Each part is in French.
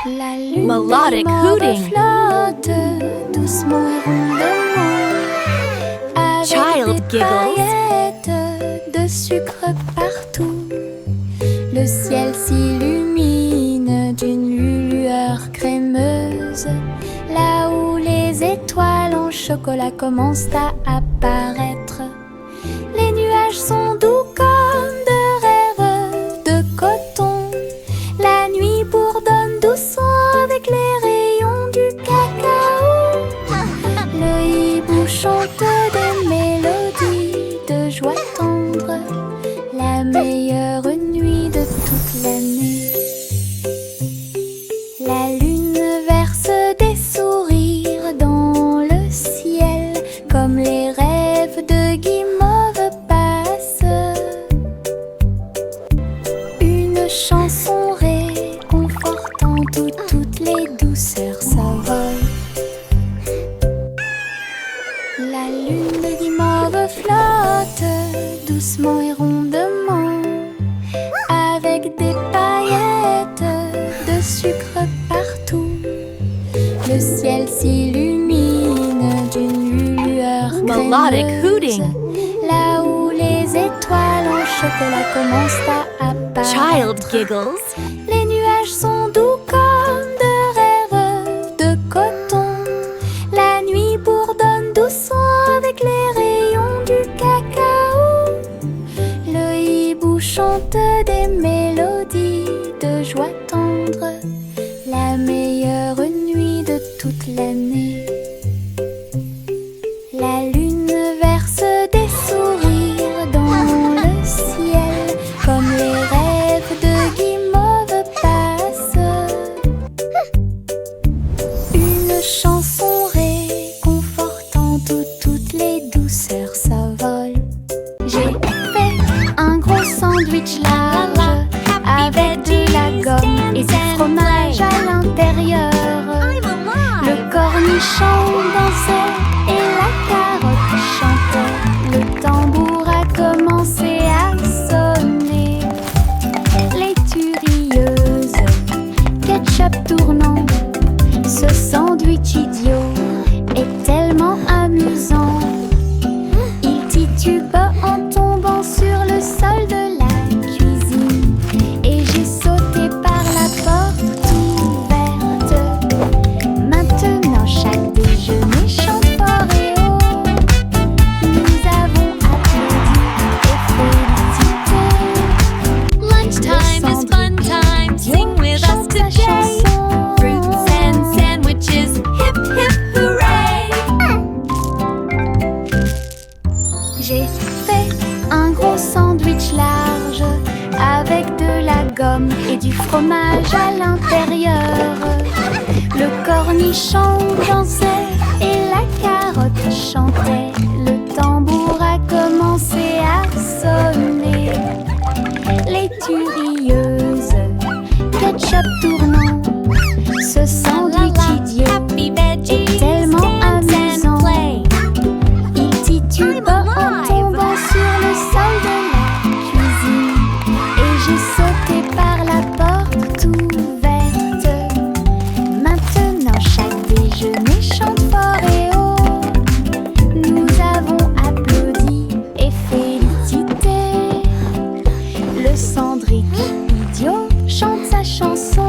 La lune Melodic hooting. flotte doucement et rondement avec Child des giggles. paillettes de sucre partout. Le ciel s'illumine d'une lueur crémeuse, là où les étoiles en chocolat commencent à apparaître. Les nuages sont doux comme de rêves de coton. La nuit bourdonne doucement avec les rayons du cacao. Le hibou chante des mélodies de joie tendre, la meilleure nuit de toute l'année. La lune verse des sourires dans le ciel, comme les rêves de guimauve passent. Une chanson réconfortant où toutes les douceurs s'envolent. La lune de guimauve flotte doucement et rondement avec des paillettes de sucre partout. Le ciel s'illumine d'une lueur Melodic crémeuse, hooting. là où les étoiles en chocolat commencent à apparaître. Child giggles. Les nuages sont doux comme de rêves de coton. La nuit bourdonne doucement avec les rayons du cacao. Le hibou chante des mélodies de joie tendre, la meilleure nuit de toute l'année. La lune verse des sourires dans le ciel, comme les rêves de guimauve passent. Une chanson réconfortante où toutes les douceurs s'envolent. J'ai fait un gros sandwich large avec de la gomme et du fromage à l'intérieur. Le cornichon dansait et la carotte chantait. Le tambour a commencé à sonner. Les turieuses, ketchup tournant. Ce sandwich idiot est tellement amusant. Il titube en tombant sur le sol de la cuisine. Et j'ai sauté par la porte ouverte. Maintenant chaque déjeuner chante fort et haut. Nous avons applaudi et félicité. Lunchtime is fun time. Sing with us Chante sa today. chanson. Fruits and sandwiches. Hip hip hooray. J'ai fait un gros sandwich large avec de la gomme et du fromage à l'intérieur. Le cornichon dansait et la carotte chantait. Le tambour a commencé à sonner. Les turieuses, ketchup tournant. Ce sandwich idiot Happy veggies. est tellement Dance amusant. and play. Il titube en tombant sur le sol de la cuisine. Et j'ai sauté par la porte ouverte. Maintenant chaque déjeuner chante fort et haut. Nous avons applaudi et félicité. Le cendric idiot chante sa chanson.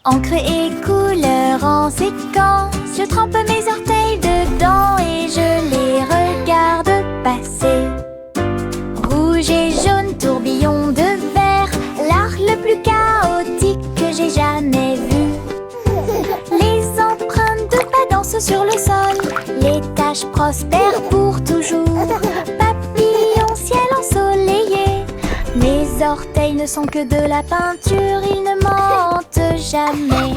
Encre et couleur en séquence, je trempe mes orteils dedans et je les regarde passer. Rouge et jaune, tourbillon de verre, l'art le plus chaotique que j'ai jamais vu. Les empreintes de pas dansent sur le sol, les taches prospèrent pour toujours. Papillon, ciel ensoleillé, mes orteils ne sont que de la peinture, ils ne mentent jamais.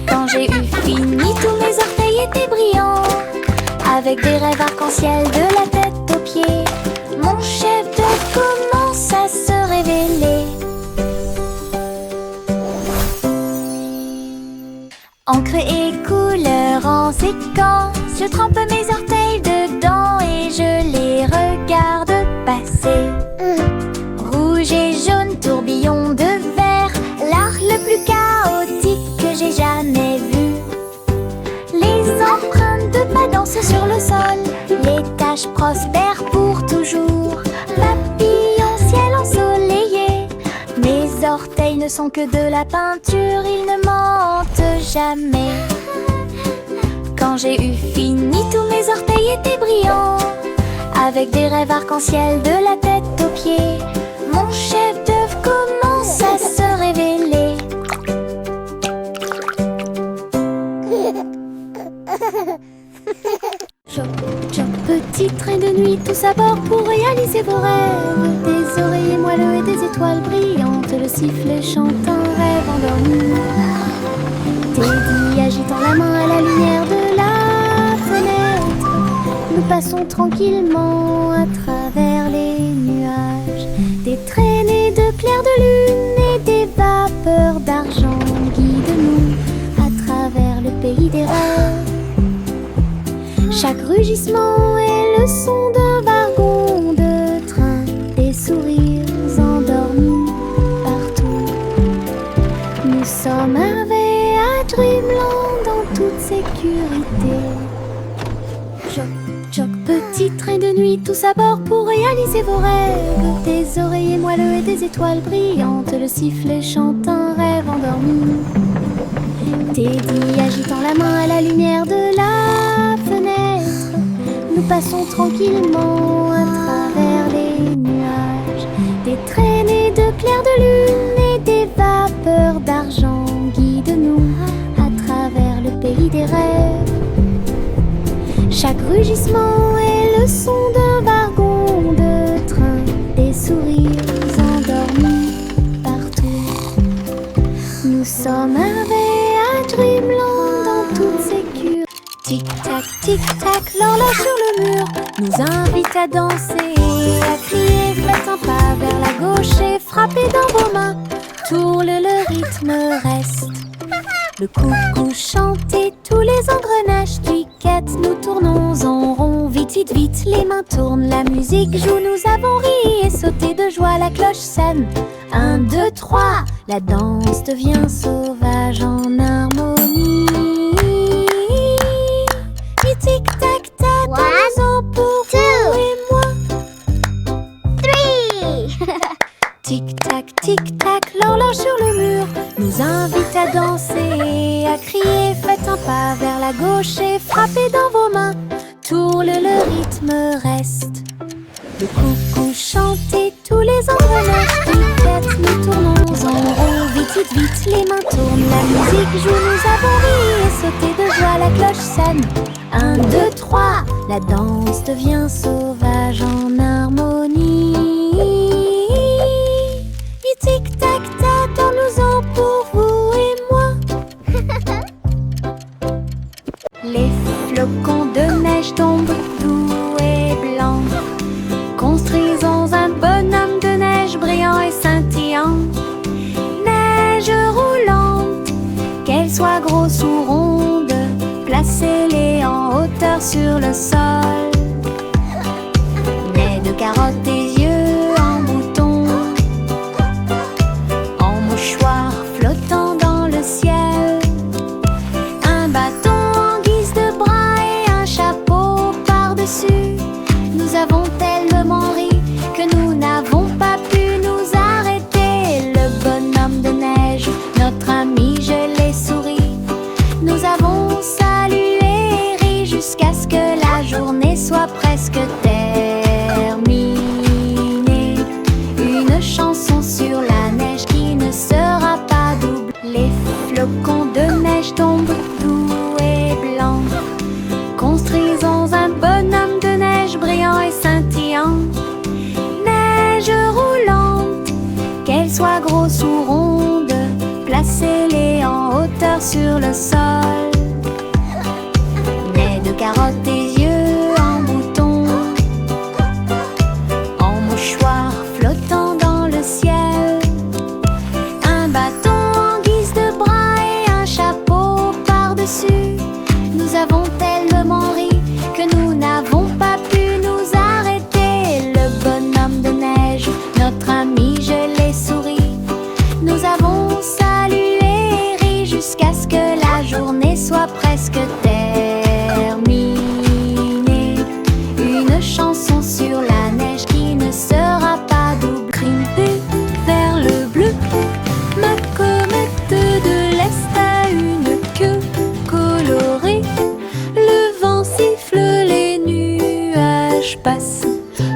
Quand j'ai eu fini, tous mes orteils étaient brillants, avec des rêves arc-en-ciel de la tête aux pieds. Mon chef d'œuvre commence à se révéler. Encre et couleur en séquence, je trempe mes orteils dedans et je les regarde passer. Rouge et jaune, tourbillon de verre, l'art le plus chaotique que j'ai jamais vu. Les empreintes de pas dansent sur le sol, les taches prospèrent pour toujours. Papillon, ciel ensoleillé, mes orteils ne sont que de la peinture, ils ne mentent jamais. Quand j'ai eu fini, tous mes orteils étaient brillants, avec des rêves arc-en-ciel de la tête aux pieds. Mon chef-d'œuvre commence à se révéler. Choc, choc, petit train de nuit, tous à bord pour réaliser vos rêves. Des oreillers moelleux et des étoiles brillantes, le sifflet chante un rêve endormi. Teddy agitant la main à la lumière de la fenêtre, nous passons tranquillement à travers les nuages. Des traînées de clairs de lune et des vapeurs d'argent guident-nous à travers le pays des rêves. Chaque rugissement est le son d'un wagon de train, des sourires endormis partout. Nous sommes arrivés à Dreamland en toute sécurité. Choc, choc, petit train de nuit, tous à bord pour réaliser vos rêves. Des oreillers moelleux et des étoiles brillantes, le sifflet chante un rêve endormi. Teddy agitant la main à la lumière de la fenêtre, nous passons tranquillement à travers les nuages. Des traînées de clairs de lune et des vapeurs d'argent guident-nous à travers le pays des rêves. Chaque rugissement est le son d'un wagon de train, des sourires endormis partout. Nous sommes arrivés à Dreamland en toute sécurité. Tic-tac, tic-tac, l'horloge sur le mur nous invite à danser, à crier, faites un pas vers la gauche et frappez dans vos mains. Tourne, le rythme reste. Le coucou chante et tous les engrenages cliquettent. Nous tournons en rond, vite, vite, vite, les mains tournent, la musique joue. Nous avons ri et sauté de joie, la cloche sonne. 1, 2, 3, la danse devient sauvage en harmonie. Et tic-tac, tac, dansons pour vous et moi. 3. Tic-tac, tic-tac, l'horloge sur le mur nous invite à danser, à crier, faites un pas vers la gauche et frappez dans vos mains. Tourne, le rythme reste. Le coucou chante et tous les engrenages cliquettent. Nous tournons en rond, vite, vite, vite, les mains tournent, la musique joue. Nous avons ri et sauté de joie, la cloche sonne. 1, 2, 3, la danse devient sauvage en harmonie. Et tic-tac, attends-nous-en pour vous et moi. Les flocons de neige tombent doux et blancs. Construisons un bonhomme de neige brillant et scintillant. Neige roulante, qu'elle soit grosse ou ronde, placez-les en hauteur sur le sol. Nez de carottes et yeux en bouton, en mouchoir flottant dans le ciel. Un bâton en guise de bras et un chapeau par-dessus. Nous avons tellement ri que nous n'avons pas pu nous arrêter. Le bonhomme de neige, notre ami, je l'ai souri. Nous avons salué et ri jusqu'à ce que la journée soit presque terminée. Une chanson sur la neige qui ne sera pas double. Les flocons de neige tombent doux et blancs. Construisons un bonhomme de neige brillant et scintillant. Neige roulante, qu'elle soit grosse ou ronde, placez-les en hauteur sur le sol. Nez de carottes et yeux en bouton, en mouchoir flottant dans le ciel. Un bâton en guise de bras et un chapeau par-dessus. Nous avons tellement ri que nous n'avons pas pu nous arrêter. Le bonhomme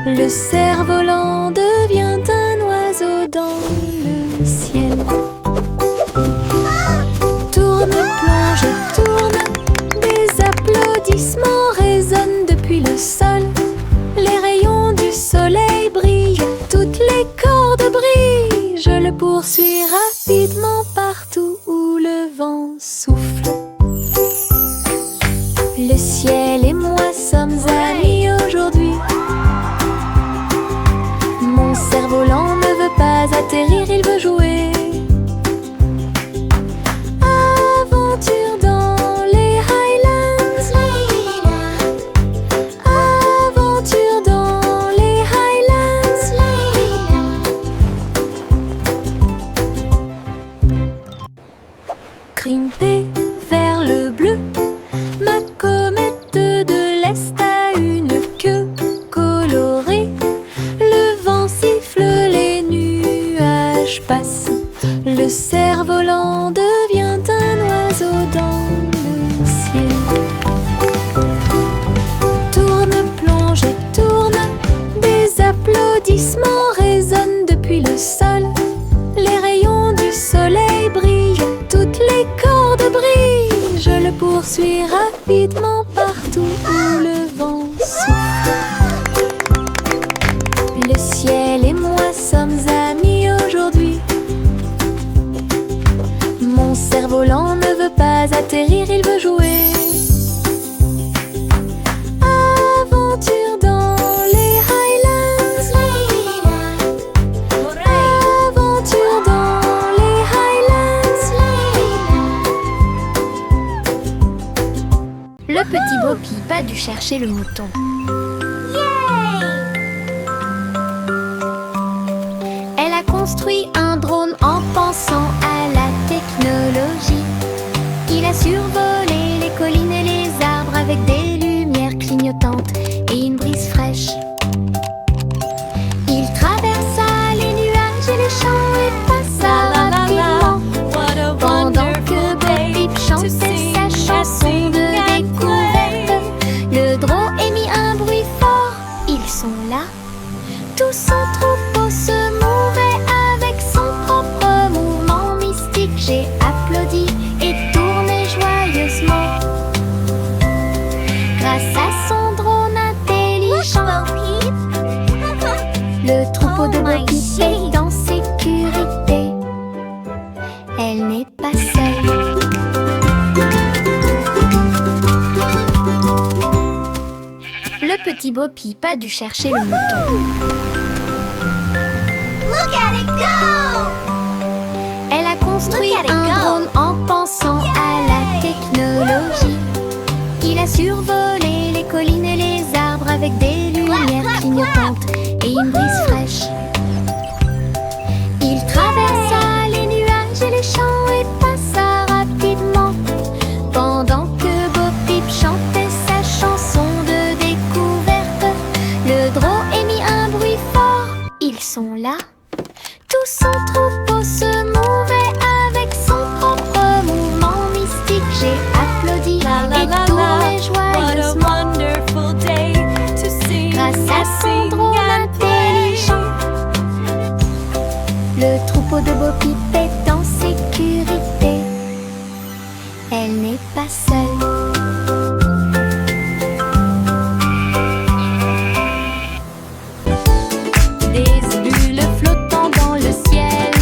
Le cerf-volant devient un oiseau dans le ciel. Tourne, plonge, tourne, des applaudissements résonnent depuis le sol. Les rayons du soleil brillent, toutes les cordes brillent. Je le poursuis rapidement partout où le vent souffle. Le ciel et moi sommes amis aujourd'hui. Mon cerf-volant ne veut pas atterrir, il veut jouer. Aventure dans les Highlands. Aventure dans les Highlands. Grimper vers le bleu. Ma comète de l'Est a une queue colorée. Le vent siffle, les nuages passent. Le cerf-volant devient un oiseau dans le ciel. Tourne, plonge, tourne, des applaudissements résonnent depuis le sol. Les rayons du soleil brillent, toutes les cordes brillent. Je le poursuis rapidement partout où le vent souffle. Le ciel et moi sommes amis aujourd'hui. Mon cerf-volant ne veut pas atterrir, il veut jouer. Aventure dans les Highlands. Aventure dans les Highlands. Le petit Bo Peep a dû chercher le mouton. Elle a construit un drone en pensant à la technologie. Il a survolé les collines et les arbres avec des lumières clignotantes et une brise fraîche. Il traversa les nuages et les champs et passa rapidement pendant que Bo Peep chantait sa chanson de découverte. Le drone émit un bruit fort. Ils sont là. Tout son troupeau se mouvait avec son propre mouvement mystique. J'ai applaudi et tourné joyeusement grâce à son drone intelligent. Le troupeau de Bo Peep est en sécurité. Elle n'est pas seule. Le petit Bo Peep a dû chercher le mouton. Elle a construit un drone en pensant à la technologie. Il a survolé les collines et les arbres avec des lumières clignotantes et une brise fraîche. Il traversa les nuages et les champs et passa rapidement pendant que Bo Peep chantait sa chanson de découverte. Le drone émit un bruit fort. Ils sont là. Tout son troupeau se mouvait avec son propre mouvement mystique. J'ai applaudi et tourné joyeusement grâce à son drone intelligent. Le troupeau de Bo Peep est en sécurité. Elle n'est pas seule. Des bulles flottant dans le ciel,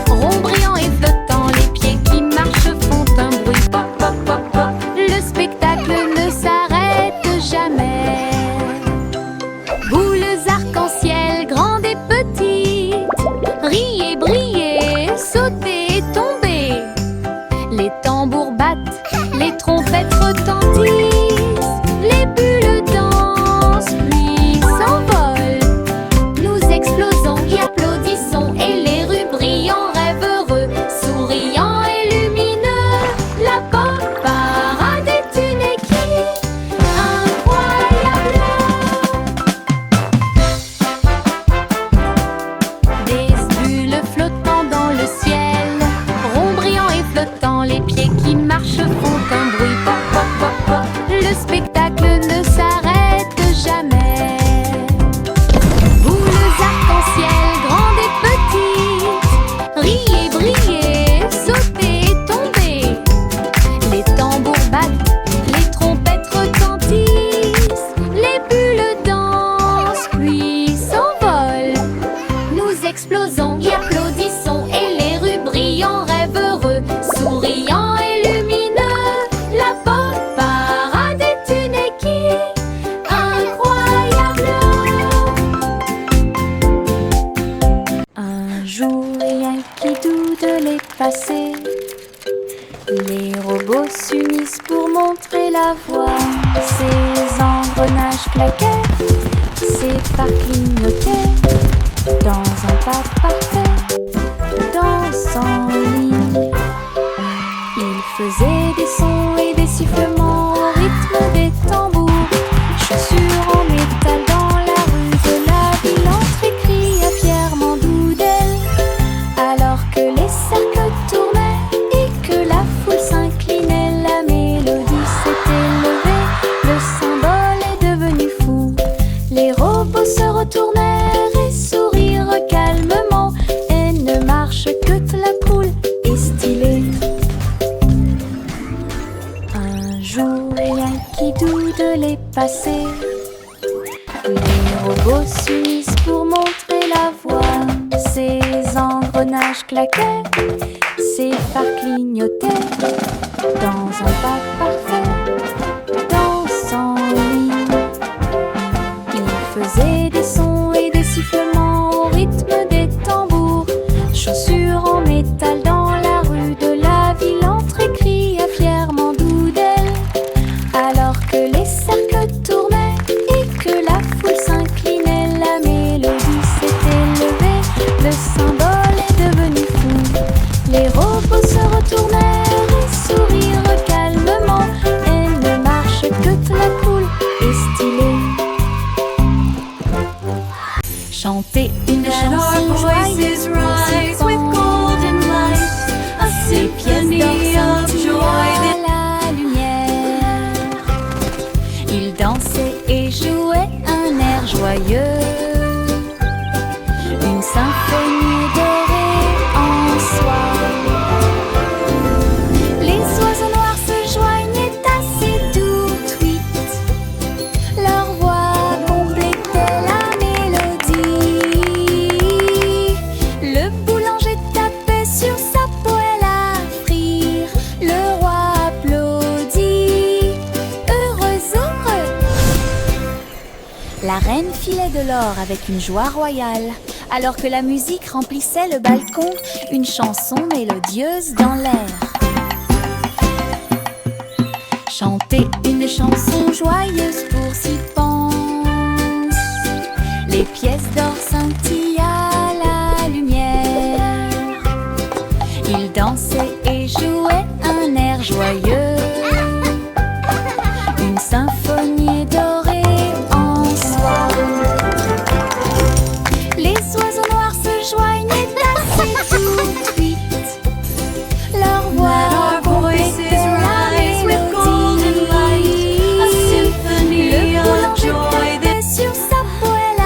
ronds brillants et flottants, les pieds qui marchent font un bruit pop pop pop pop. Le spectacle ne s'arrête jamais. Boules arc-en-ciel, grandes et petites, riez, brillez, sautez. explosons et applaudissons. Et les rues brillent en rêve heureux, souriant et lumineux. La bonne parade est une équipe incroyable. Un jour, rien qui doute les passés. Les robots s'unissent pour montrer la voie. Ces engrenages claquaient, ces phares clignotaient. Dans un pas parfait, dansant en ligne. Ils faisaient des sons et des sifflements au rythme des tambours. Chaussures en métal dans la rue de la ville, entrée cria fièrement Doudel. Alors que les cercles tournaient et que la foule s'inclinait, la mélodie s'était levée, le symbole est devenu fou. Les robots se retournèrent et sourirent calmement, et ne marche que la poule est stylée. Un jour, rien qui doute les passés. Les robots s'unissent pour montrer la voie. Ces engrenages claquaient, ces phares clignotaient. Dans un pas parfait, dansant en ligne. Ils faisaient des sons et des sifflements au rythme des tambours. Chaussures en métal dans la rue de la ville, entrée cria fièrement Doudel. Alors que les cercles tournaient et que la foule s'inclinait, la mélodie s'était levée, le symbole est devenu fou. Les robots se retournèrent et sourirent calmement, et ne marche que la poule est stylée. Chanter une Let chanson our joyeuse voices rise with golden light, a symphony of joy that à la lumière. Ils dansaient et jouaient un air joyeux, une symphonie dorée en soi. Les oiseaux noirs se joignaient à ces doux tweets. Leur voix complétait la mélodie. Le boulanger tapait sur sa poêle à frire. Le roi applaudit, heureux, heureux. La reine filait de l'or avec une joie royale, alors que la musique remplissait le balcon, une chanson mélodieuse dans l'air. Chanter une chanson joyeuse pour s'y pense. Les pièces d'or scintillent à la lumière. Ils dansaient et jouaient un air joyeux, une symphonie dorée en soi. Les oiseaux noirs se joignaient à ces doux tweets. Leur voix complétait la mélodie. a symphony Le of boulanger joy tapait sur sa poêle à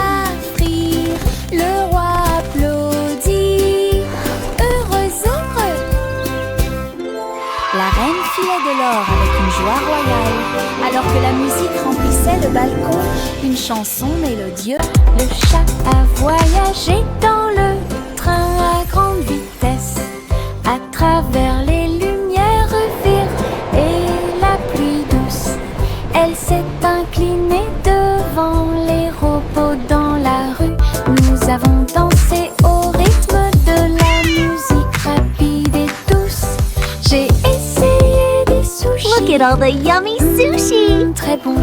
frire. Le roi applaudit, heureux, heureux. La reine filait de l'or avec une joie royale, alors que la musique remplissait le balcon, une chanson mélodieuse. Le chat a voyagé dans le train à grande vitesse, à travers les lumières vives et la pluie douce. Elle s'est inclinée devant les robots dans la rue. Nous avons dansé au rythme de la musique rapide et douce. J'ai essayé des sushis. Look at all the yummy sushi! Très bon.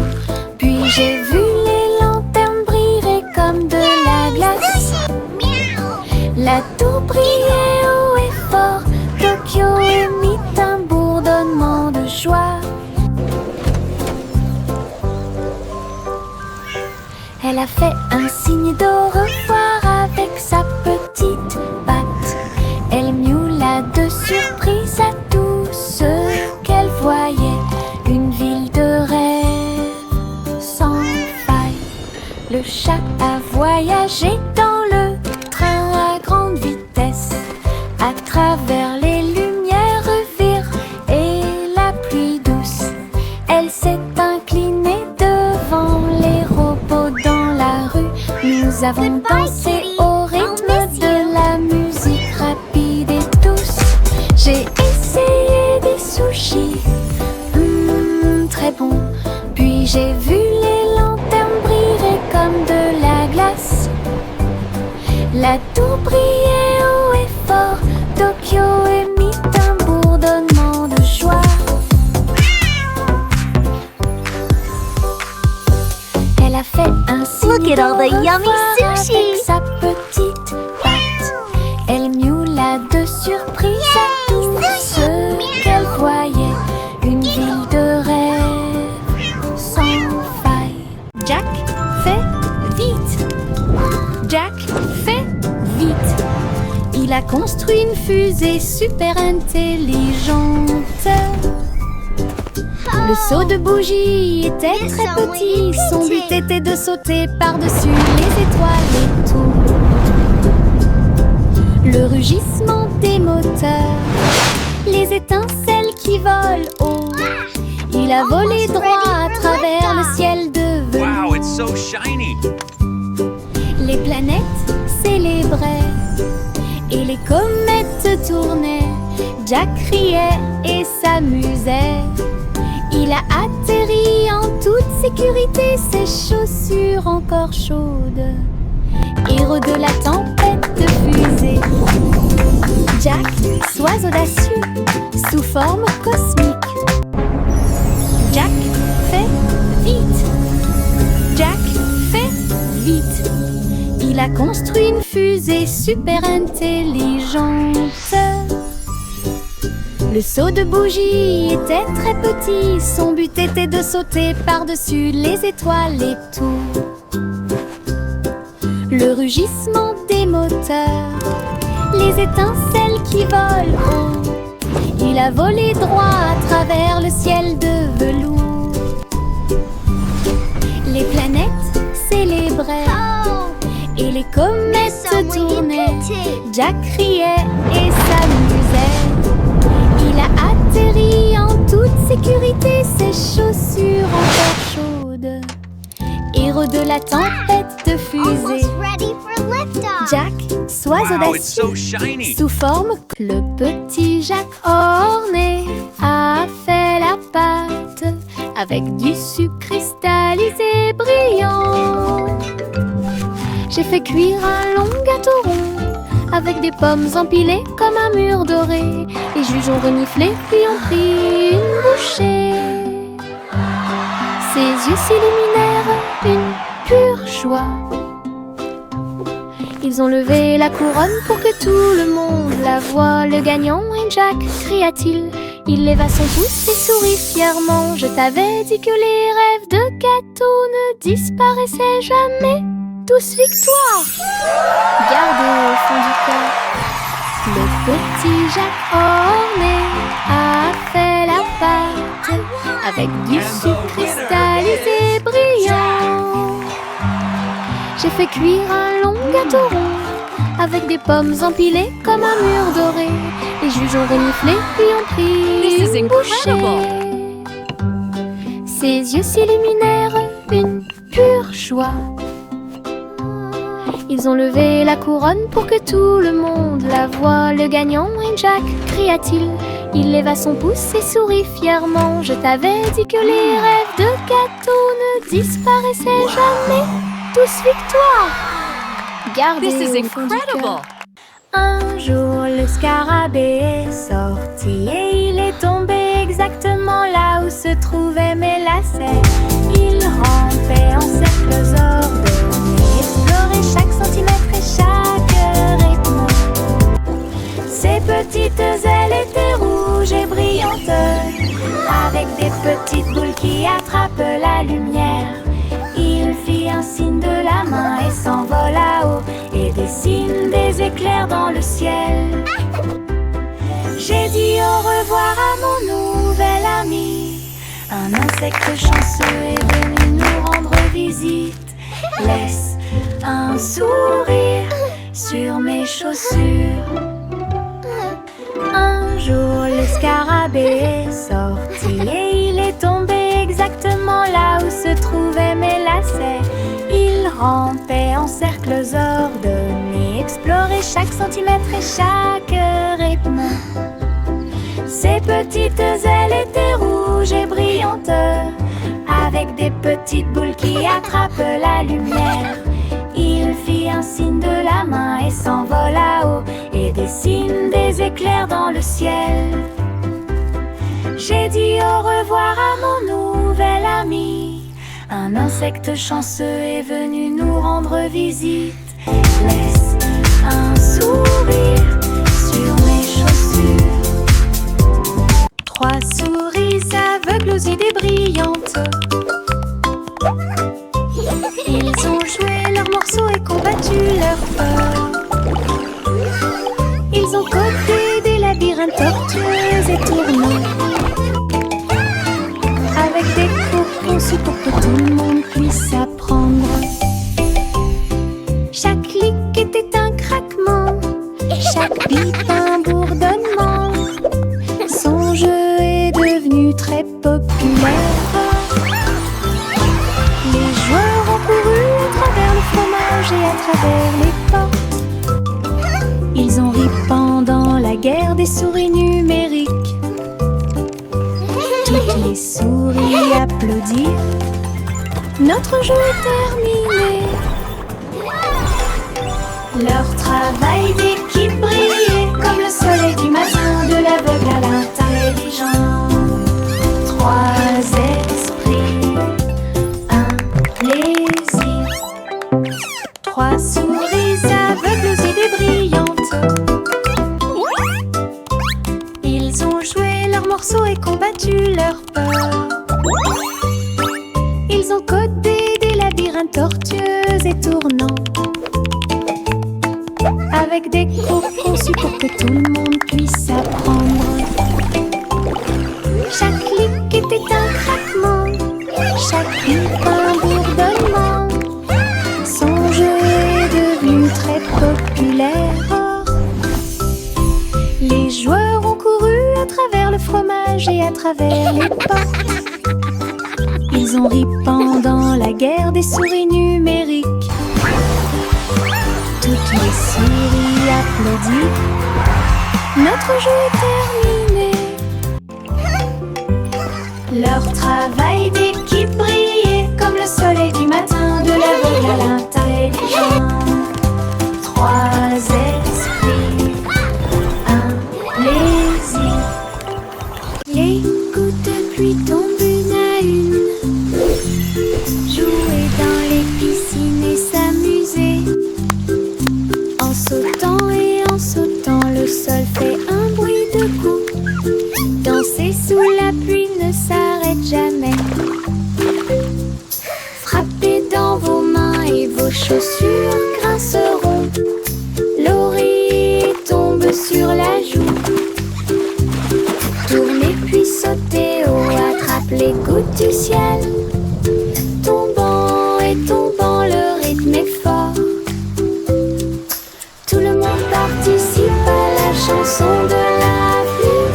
Puis j'ai vu les lanternes briller comme de la glace. La tour brillait haut et fort. Tokyo émit un bourdonnement de joie. Elle a fait un signe d'au revoir avec sa petite patte. Elle miaula de surprise à tout ce qu'elle voyait. Une ville de rêve sans faille. Le chat a voyagé dans le train à grande vitesse, à travers les lumières vives et la pluie douce. Elle s'est inclinée devant les robots dans la rue. Nous avons dansé au rythme de j'ai vu les lanternes briller comme de la glace. La tour brillait haut et fort, Tokyo émit un bourdonnement de joie. Elle a fait un signe Look at all the de yummy revoir sushi. avec sa petite patte. Elle miaula de surprise à tout ce qu'elle voyait. Une ville de rêve sans faille. Jack, fais vite! Jack, fais vite! Il a construit une fusée super intelligente. Le seau de bougie était It's très so petit. Son but pretty. était de sauter par-dessus les étoiles et tout. Le rugissement des moteurs, les étincelles qui volent haut. Il a volé droit à travers le ciel de Wow, velours. it's so shiny. Les planètes célébraient et les comètes tournaient. Jack riait et s'amusait. Il a atterri en toute sécurité, ses chaussures encore chaudes. Héros de la tempête de fusée. Jack, sois audacieux, sous forme cosmique. Jack, fais vite! Jack, fais vite! Il a construit une fusée super intelligente. Le seau de bougie était très petit. Son but était de sauter par-dessus les étoiles et tout. Le rugissement des moteurs, les étincelles qui volent haut. Il a volé droit à travers le ciel de velours. Les planètes célébraient et les comètes tournaient. Jack riait et s'amusait. Il a atterri en toute sécurité, ses chaussures encore chaudes. Héros de la tempête de fusée. Almost ready for liftoff. Jack, sois Wow, it's so audacieux. shiny. Sous forme, le petit Jack orné a fait la pâte avec du sucre cristallisé brillant. J'ai fait cuire un long gâteau rond avec des pommes empilées comme un mur doré. Les juges ont reniflé puis ont pris une bouchée. Ses yeux s'illuminèrent une pure joie. Ils ont levé la couronne pour que tout le monde la voie. Le gagnant est Jack, cria-t-il. Il leva son pouce et sourit fièrement. Je t'avais dit que les rêves de gâteau ne disparaissaient jamais. Tous victoire! Gardez au fond du cœur. Le petit Jack orné a fait la pâte avec du sucre cristallisé brillant. J'ai fait cuire un long gâteau rond avec des pommes empilées comme un mur doré. Les juges ont reniflé puis ont pris une bouchée. Ses yeux s'illuminèrent une pure joie. Ils ont levé la couronne pour que tout le monde la voie. Le gagnant est Jack, cria-t-il. Il leva son pouce et sourit fièrement. Je t'avais dit que les rêves de gâteau ne disparaissaient jamais. Tous victoire! Gardez au fond du cœur. Un jour, le scarabée est sorti et il est tombé exactement là où se trouvaient mes lacets. Il rampait en cercles ordonnés, explorait chaque centimètre et chaque rythme. Ses petites ailes étaient rouges et brillantes, avec des petites boules qui attrapent la lumière. Il fit un signe de la main et s'envola haut et dessine des éclairs dans le ciel. J'ai dit au revoir à mon nouvel ami. Un insecte chanceux est venu nous rendre visite. Laisse un sourire sur mes chaussures. Un jour, le scarabée est sorti et il est tombé exactement là où se trouvaient mes lacets. Il rampait en cercles ordonnés, explorait chaque centimètre et chaque rythme. Ses petites ailes étaient rouges et brillantes, avec des petites boules qui attrapent la lumière. Il fit un signe de la main et s'envole là-haut et dessine des éclairs dans le ciel. J'ai dit au revoir à mon nouvel ami. Un insecte chanceux est venu nous rendre visite. Laisse un sourire sur mes chaussures. 3 souris aveugles aux idées brillantes. Ils ont joué leurs morceaux et combattu leur peur. Ils ont codé des labyrinthes tortueux et tournants, avec des cours conçus pour que tout le monde puisse apprendre. Chaque clic était un craquement, chaque bip un bourdonnement. Son jeu est devenu très populaire. Les joueurs ont couru à travers le fromage et à travers les portes. Ils ont ri pendant la guerre des souris numériques. Toutes les souris applaudirent. Notre jeu est terminé. Leur travail d'équipe brillait comme le soleil du matin, de l'aveugle à l'intelligent. 3 esprits, un plaisir. 3 souris aveugles aux idées brillantes. Ils ont joué leurs morceaux et combattu leur peur. Ils ont codé des labyrinthes tortueux et tournants, avec des cours conçus pour que tout le monde puisse apprendre. Chaque clic était un craquement, chaque bip un bourdonnement. Son jeu est devenu très populaire. Les joueurs ont couru à travers le fromage et à travers les portes. Ils ont ri pendant la guerre des souris numériques. Toutes les souris applaudirent. Notre jeu est terminé. Leur travail d'équipe brillait comme le soleil du matin, de l'aveugle à l'intelligent. 3 esprits, un plaisir. Les gouttes de pluie tombent une à une. Jouer dans les piscines et s'amuser. En sautant et en sautant, le sol fait un bruit de coups. Danser sous la pluie ne s'arrête jamais. Frappez dans vos mains et vos chaussures grinceront. L'oreiller tombe sur la joue. Tournez puis sautez haut, attrape les gouttes du ciel. Tombant et tombant, le rythme est fort. Tout le monde participe à la chanson de la pluie.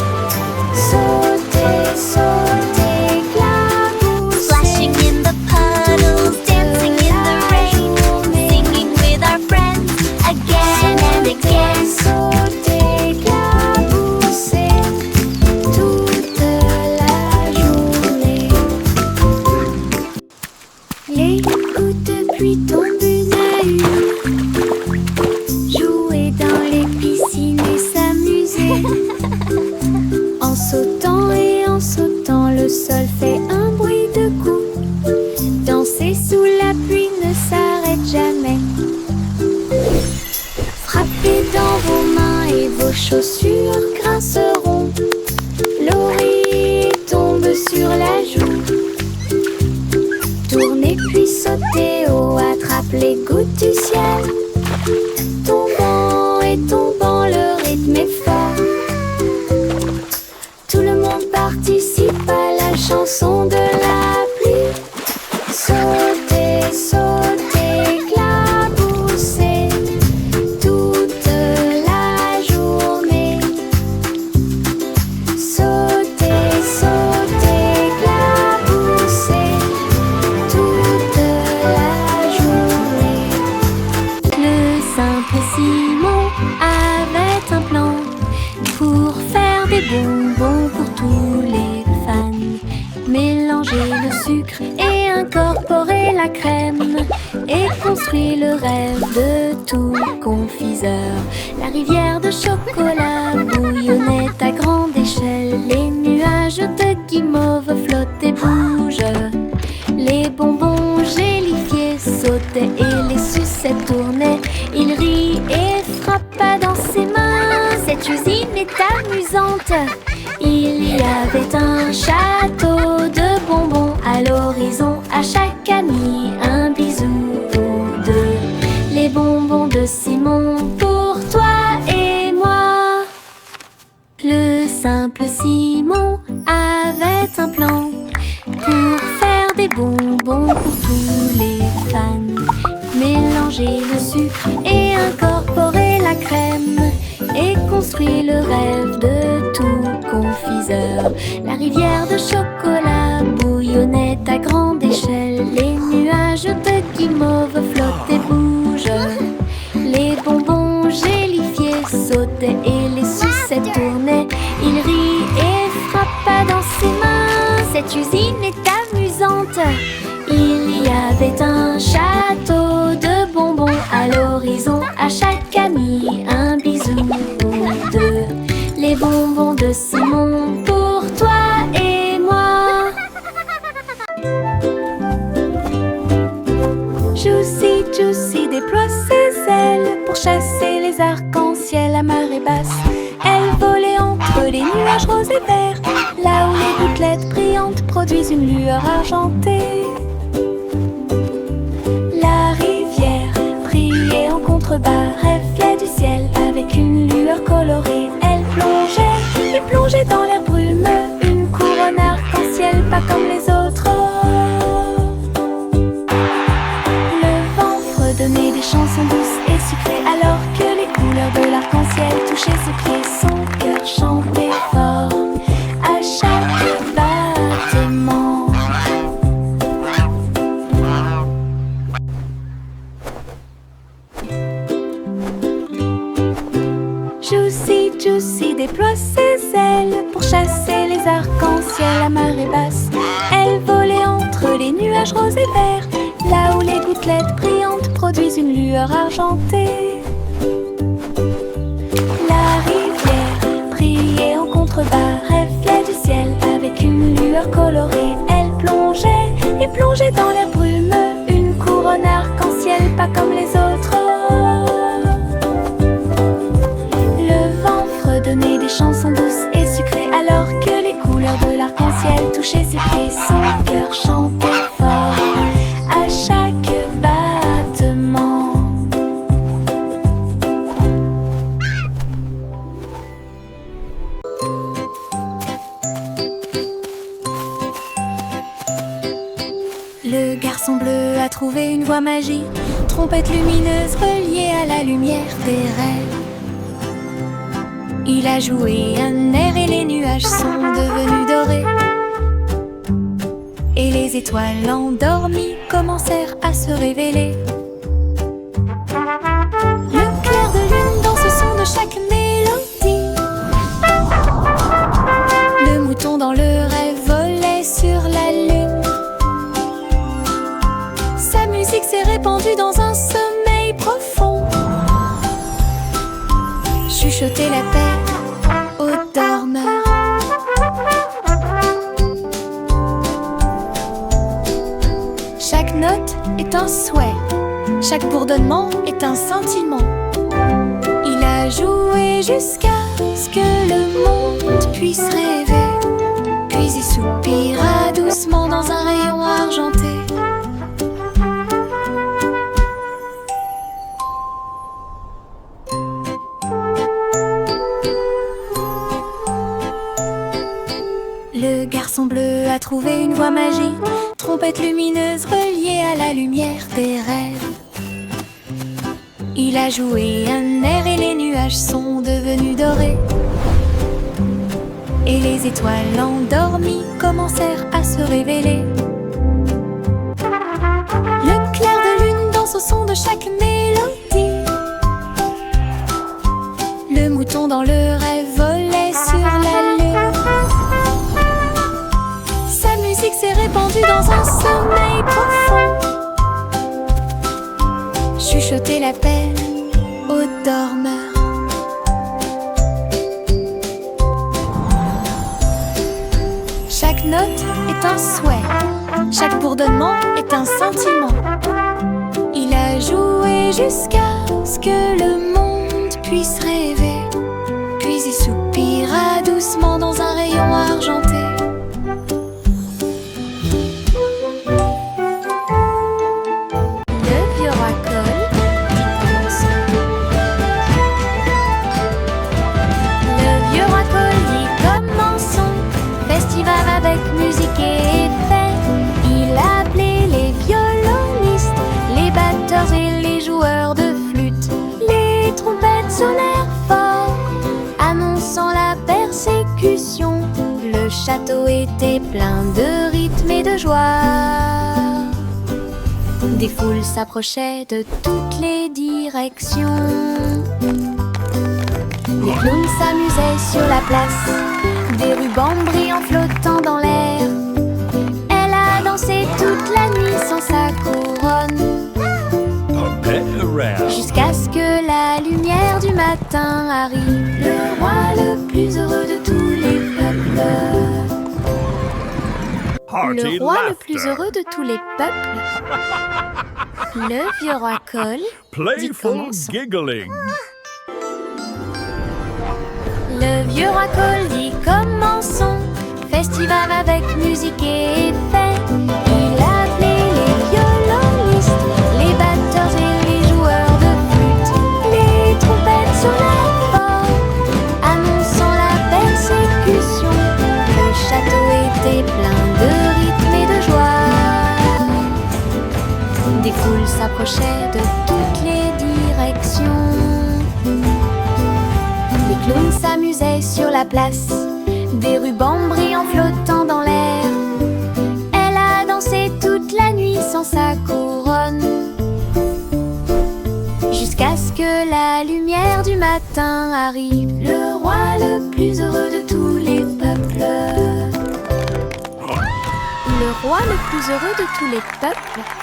Sautez, sautez, éclaboussez. Splashing in the puddles, dancing in the rain, singing with our friends again and again. Sautez, éclaboussez toute la journée. Les gouttes de pluie tombent une à une. Jouer dans les piscines et s'amuser. En sautant et en sautant, le sol fait un bruit de coups. Danser sous la pluie ne s'arrête jamais. Frappez dans vos mains et vos chaussures grinceront. L'oreiller tombe sur la joue. Tournez puis sautez haut, attrape les gouttes du ciel. Tombant et tombant, le rythme est fort. Tout le monde participe à la chanson de la pluie. Sautez, sautez, éclaboussez toute la journée. Sautez, sautez, éclaboussez toute la journée. construit le rêve de tout confiseur. La rivière de chocolat bouillonnait à grande échelle. Les nuages de guimauve flottent et bougent. Les bonbons gélifiés sautaient et les sucettes tournaient. Il rit et frappa dans ses mains. Cette usine est amusante. Il y avait un château de bonbons à l'horizon. À chaque ami un bisou ou deux. Les bonbons de Simon pour toi et moi. Le simple Simon avait un plan pour faire des bonbons pour tous les fans. Mélanger le sucre et incorporer la crème et construire le rêve de tout confiseur. La rivière de chocolat bouillonnait à grande échelle. Les nuages de guimauve flottent et bougent. Les bonbons gélifiés sautaient et les sucettes tournaient. Il rit et frappa dans ses mains. Cette usine est amusante. Il y avait un château de bonbons à l'horizon. À chaque ami un bisou ou deux. Les bonbons de Simon pour toi et moi. Juicy, Juicy déploie ses ailes pour chasser les arcs-en-ciel à marée basse. Elle volait entre les nuages roses et verts, là où les gouttelettes brillantes produisent une lueur argentée. La rivière brillait en contrebas, reflet du ciel avec une lueur colorée. Elle plongeait et plongeait dans l'air brumeux, une couronne arc-en-ciel pas comme les autres. Le vent fredonnait des chansons douces et sucrées alors que les couleurs de l'arc-en-ciel touchaient ses pieds. Son cœur chantait fort à chaque battement. Juicy, Juicy déploie ses ailes pour chasser les arcs-en-ciel à marée basse. Elle volait entre les nuages roses et verts, là où les gouttelettes brillantes produisent une lueur argentée. La rivière brillait en contrebas, reflet du ciel avec une lueur colorée. Elle plongeait et plongeait dans l'air brumeux, une couronne arc-en-ciel pas comme les autres. Donner des chansons douces et sucrées alors que les couleurs de l'arc-en-ciel touchaient ses pieds. Son cœur chantait fort à chaque battement. Le garçon bleu a trouvé une voie magique, trompette lumineuse reliée à la lumière des rêves. Il a joué un air et les nuages sont devenus dorés. Et les étoiles endormies commencèrent à se révéler. Le clair de lune dans ce son de chaque mélodie. Le mouton dans le rêve volait sur la lune. Sa musique s'est répandue dans un sommeil profond. Chuchoter la paix aux dormeurs. Chaque note est un souhait, chaque bourdonnement est un sentiment. Il a joué jusqu'à ce que le monde puisse rêver, puis il soupira doucement dans un rayon argenté. Le garçon bleu a trouvé une voie magique, trompette lumineuse reliée à la lumière des rêves. Il a joué un air et les nuages sont devenus dorés. Et les étoiles endormies commencèrent à se révéler. Le clair de lune danse au son de chaque mélodie. Le mouton dans le rêve volait sur la lune. Sa musique s'est répandue dans un sommeil profond. la paix aux dormeurs. Chaque note est un souhait, chaque bourdonnement est un sentiment. Il a joué jusqu'à ce que le monde puisse rêver, puis il soupira doucement dans un rayon argenté. Le vieux racole dit commençons. Le vieux racole dit commençons. Festival avec musique et effet. Il a appelé les violonistes, les batteurs et les joueurs de flûte. Les trompettes sonnèrent fort, annonçant la persécution. Le château était plein de rythme et de joie. Des foules s'approchaient de toutes les directions. Les clowns s'amusaient sur la place, des rubans brillants flottant dans l'air. Elle a dansé toute la nuit sans sa couronne, jusqu'à ce que la lumière du matin arrive. Le roi le plus heureux de tous les peuples. Le roi le plus heureux de tous les peuples. Le vieux racole dit commençons. Le vieux racole dit commençons. Festival avec musique et effet. Il a appelé les violonistes, les batteurs et les joueurs de flûte. Les trompettes sonnèrent fort, annonçant la persécution. Le château était plein de rythme et de joie. Des foules s'approchaient de toutes les directions. Les clowns s'amusaient sur la place, des rubans brillants flottant dans l'air. Elle a dansé toute la nuit sans sa couronne, jusqu'à ce que la lumière du matin arrive. Le roi le plus heureux de tous les peuples. Le roi le plus heureux de tous les peuples.